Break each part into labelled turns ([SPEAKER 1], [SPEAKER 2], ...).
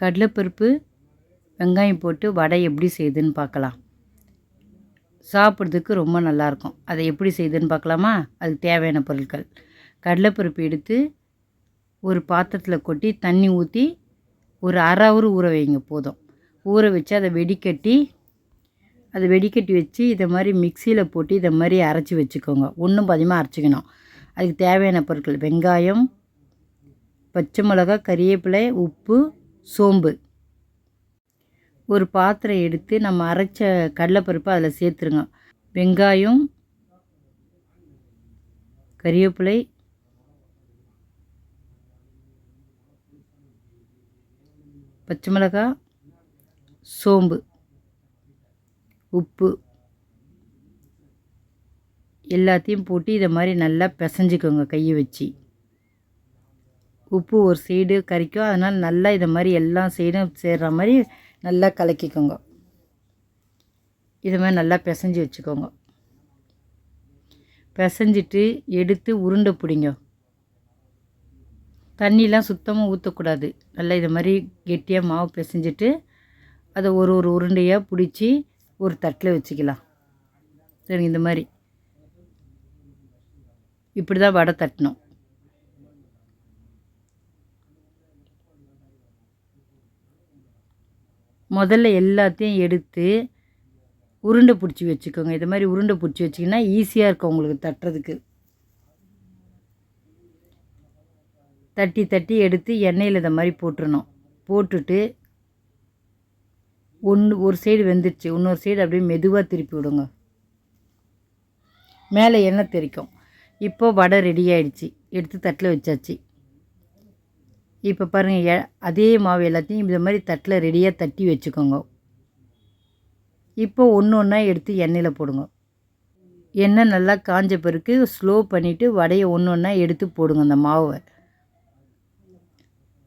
[SPEAKER 1] கடலைப்பருப்பு வெங்காயம் போட்டு வடை எப்படி செய்யுதுன்னு பார்க்கலாம். சாப்பிட்றதுக்கு ரொம்ப நல்லாயிருக்கும். அதை எப்படி செய்யுதுன்னு பார்க்கலாமா? அதுக்கு தேவையான பொருட்கள்: கடலைப்பருப்பு எடுத்து ஒரு பாத்திரத்தில் கொட்டி தண்ணி ஊற்றி ஒரு அரை ஹவர் ஊற வைங்க போதும். ஊற வச்சு அதை வெடிக்கட்டி வச்சு இதை மாதிரி மிக்சியில் போட்டு இதை மாதிரி அரைச்சி வச்சுக்கோங்க. ஒன்றும் பாதியமாக அரைச்சிக்கணும். அதுக்கு தேவையான பொருட்கள்: வெங்காயம், பச்சை மிளகா, கறிவேப்பிலை, உப்பு, சோம்பு. ஒரு பாத்திரம் எடுத்து நம்ம அரைச்ச கடலைப்பருப்பை அதில் சேர்த்துருங்க. வெங்காயம், கறிவேப்பிலை, பச்சை மிளகா, சோம்பு, உப்பு எல்லாத்தையும் போட்டு இதை மாதிரி நல்லா பிசைஞ்சிக்கோங்க கையை வச்சு. உப்பு ஒரு சைடு கறிக்கும், அதனால் நல்லா இதை மாதிரி எல்லா சைடும் சேர்கிற மாதிரி நல்லா கலக்கிக்கோங்க. இது மாதிரி நல்லா பிசைஞ்சு வச்சுக்கோங்க. பிசைஞ்சிட்டு எடுத்து உருண்டை பிடிங்க. தண்ணிலாம் சுத்தமாக ஊற்றக்கூடாது. நல்லா இது மாதிரி கெட்டியாக மாவு பிசைஞ்சிட்டு அதை ஒரு ஒரு உருண்டையாக பிடிச்சி ஒரு தட்டில் வச்சுக்கலாம். சரி, இந்த மாதிரி இப்படி தான் வடை தட்டணும். முதல்ல எல்லாத்தையும் எடுத்து உருண்டை பிடிச்சி வச்சுக்கோங்க. இது மாதிரி உருண்டை பிடிச்சி வச்சிங்கன்னா ஈஸியாக இருக்கும் உங்களுக்கு தட்டுறதுக்கு. தட்டி தட்டி எடுத்து எண்ணெயில் இதை மாதிரி போட்டுடணும். போட்டுட்டு ஒரு சைடு வெந்துடுச்சு, இன்னொரு சைடு அப்படியே மெதுவாக திருப்பி விடுங்க. மேலே எண்ணெய் தெறிக்கும். இப்போது வடை ரெடி ஆகிடுச்சு. எடுத்து தட்டில் வச்சாச்சு. இப்போ பாருங்கள், அதே மாவு எல்லாத்தையும் இந்த மாதிரி தட்டில் ரெடியாக தட்டி வச்சுக்கோங்க. இப்போ ஒன்று ஒன்றா எடுத்து எண்ணெயில் போடுங்க. எண்ணெய் நல்லா காஞ்ச பிறகு ஸ்லோ பண்ணிவிட்டு வடையை ஒன்று ஒன்றா எடுத்து போடுங்க அந்த மாவை.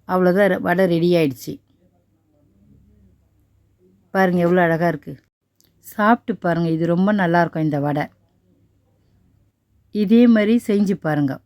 [SPEAKER 1] அவ்வளோதான், வடை ரெடி ஆகிடுச்சு. பாருங்கள் எவ்வளோ அழகாக இருக்குது. சாப்பிட்டு பாருங்கள், இது ரொம்ப நல்லாயிருக்கும் இந்த வடை. இதே மாதிரி செஞ்சு பாருங்கள்.